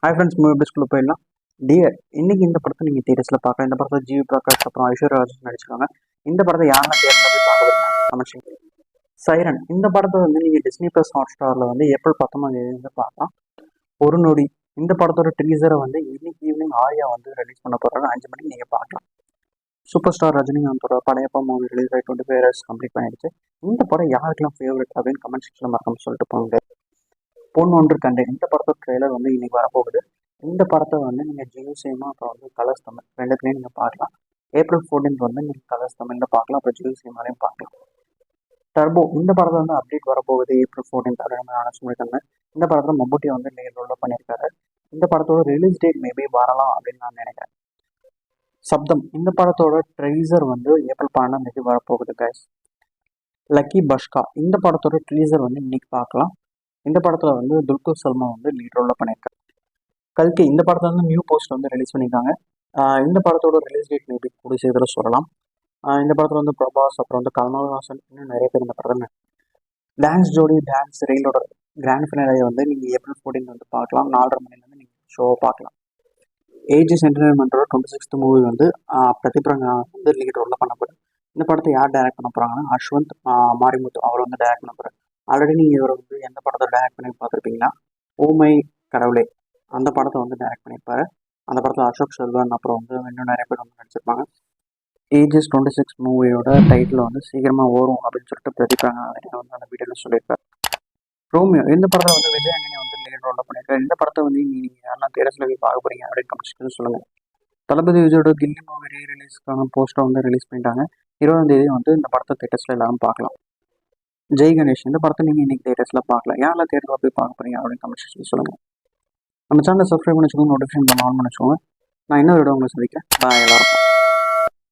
Hi friends, movie பெஸ்ட்குள்ளே போயிடலாம். Dear, இன்னைக்கு இந்த படத்தை நீங்கள் தியேட்டர்ஸில் பார்க்கலாம். இந்த படத்தில் ஜிவி பிரகாஷ் அப்புறம் ஐஸ்வர்யா ராஜேஷ் நடிச்சிருக்காங்க. இந்த படத்தை யாரெல்லாம் தியேட்டரில் போய் பார்க்க போறீங்க கமெண்ட். சைரன் இந்த படத்தை வந்து நீங்கள் டிஸ்னி ப்ளஸ் ஹாட் ஸ்டாரில் வந்து ஏப்ரல் 19 பார்க்கலாம். ஒரு நொடி இந்த படத்தோட ட்ரீசரை வந்து இன்னைக்கு ஈவினிங் ஆர்யா வந்து ரிலீஸ் பண்ண போகிறாங்க. 5 மணிக்கு நீங்கள் பார்க்கலாம். சூப்பர் ஸ்டார் ரஜினிகாந்தோட படையப்பா மூவி ரிலீஸ் ஆகி 25 இயர்ஸ் கம்ப்ளீட் பண்ணிடுச்சு. இந்த படம் யாருக்கெல்லாம் ஃபேவரட் அப்படின்னு கமெண்ட் செக்ஷனில் மறக்காம சொல்லிட்டு போங்க. பொண்ணு ஒன்று கண்டேன் இந்த படத்தோட ட்ரெய்லர் வந்து இன்னைக்கு வரப்போகுது. இந்த படத்தை வந்து நீங்கள் ஜியோ சினிமா அப்புறம் வந்து கலர்ஸ் தமிழ் ரெண்டுத்துலேயும் நீங்கள் பார்க்கலாம். ஏப்ரல் 14 வந்து நீங்கள் கலர்ஸ் தமிழில் பார்க்கலாம், அப்புறம் ஜியோ சினிமாலையும் பார்க்கலாம். டர்போ இந்த படத்தை வந்து அப்டேட் வரப்போகுது ஏப்ரல் 14 அப்படின்னு அனௌன்ஸ் பண்ணியிருக்காங்க. இந்த படத்தில் மம்பூட்டி வந்து லீட் ரோலில் பண்ணியிருக்காரு. இந்த படத்தோட ரிலீஸ் டேட் மேபி வரலாம் அப்படின்னு நான் நினைக்கிறேன். சப்தம் இந்த படத்தோட ட்ரெய்சர் வந்து ஏப்ரல் 12 வரப்போகுது கைஸ். லக்கி பஷ்கா இந்த படத்தோட ட்ரீசர் வந்து இன்னைக்கு பார்க்கலாம். இந்த படத்தில் வந்து துல்கர் சல்மான் வந்து லீட் ரோலில் பண்ணியிருக்காரு. கல்கி இந்த படத்தை வந்து நியூ போஸ்ட் வந்து ரிலீஸ் பண்ணியிருக்காங்க. இந்த படத்தோட ரிலீஸ் டேட் மேபி கூடிய சீக்கிரம் சொல்லலாம். இந்த படத்தில் வந்து பிரபாஸ் அப்புறம் வந்து கமல்ஹாசன் இன்னும் நிறைய பேர் இந்த படத்தில் டான்ஸ் ஜோடி டான்ஸ் ரயிலோட கிராண்ட் ஃபினாலே வந்து நீங்கள் ஏப்ரல் 14 வந்து பார்க்கலாம். 4:30 மணிலேருந்து நீங்கள் ஷோவை பார்க்கலாம். ஏஜிஎஸ் என்டர்டைன்மெண்ட்டோட 26th மூவி வந்து பிரதிபரங்க வந்து லீட் ரோலில் பண்ணப்படும். இந்த படத்தை யார் டைரக்ட் பண்ண போகிறாங்கன்னா அஸ்வந்த் மாரிமுத்து அவர் வந்து டைரக்ட் பண்ண போகிறார். ஆல்ரெடி நீங்கள் இவரை வந்து எந்த படத்தை டைரக்ட் பண்ணி பார்த்துருப்பீங்கன்னா ஓமை கடவுளே அந்த படத்தை வந்து டைரக்ட் பண்ணியிருப்பாரு. அந்த படத்தில் அசோக் செல்வன் அப்புறம் வந்து இன்னும் நிறைய பேர் வந்து நடிச்சிருப்பாங்க. ஏஜிஎஸ் 26 மூவியோட டைட்டில் வந்து சீக்கிரமாக வரும் அப்படின்னு சொல்லிட்டு பிரதிபாங்க வந்து அந்த வீடியோவில் சொல்லியிருப்பார். ரோமியோ இந்த படத்தை வந்து விஜய் ஆண்டனி வந்து லீட் ரோலில் பண்ணியிருக்காரு. இந்த படத்தை வந்து நீங்கள் யாரெல்லாம் தேட்டர்ஸில் போய் பார்க்க போறீங்க அப்படின்னு கமெண்ட்ஸ் சொல்லுங்கள். தளபதி விஜயோட கில்லி மூவி ரீரிலீஸ்க்கான போஸ்டர் வந்து ரிலீஸ் பண்ணிட்டாங்க. 20ஆம் தேதி வந்து இந்த படத்தை தேட்டர்ஸில் எல்லாரும் பார்க்கலாம். ஜெய் கணேஷ் இந்த படத்தை நீங்கள் இன்னைக்கு தேட்டர்ஸில் பார்க்கலாம். யாரெல்லாம் தேட்டரில் போய் பார்க்க போறீங்க அப்படின்னு கமெண்ட்ஸ் சொல்லுங்கள். நம்ம சேனலை சப்ஸ்கிரைப் பண்ணி வச்சுக்கோங்க, நோட்டிஃபிகேஷன் ஆன் பண்ணி வச்சுக்கோங்க. நான் இன்னொரு வீடியோ உங்களை சந்திக்கிறேன். பாய் எல்லாருக்கும்.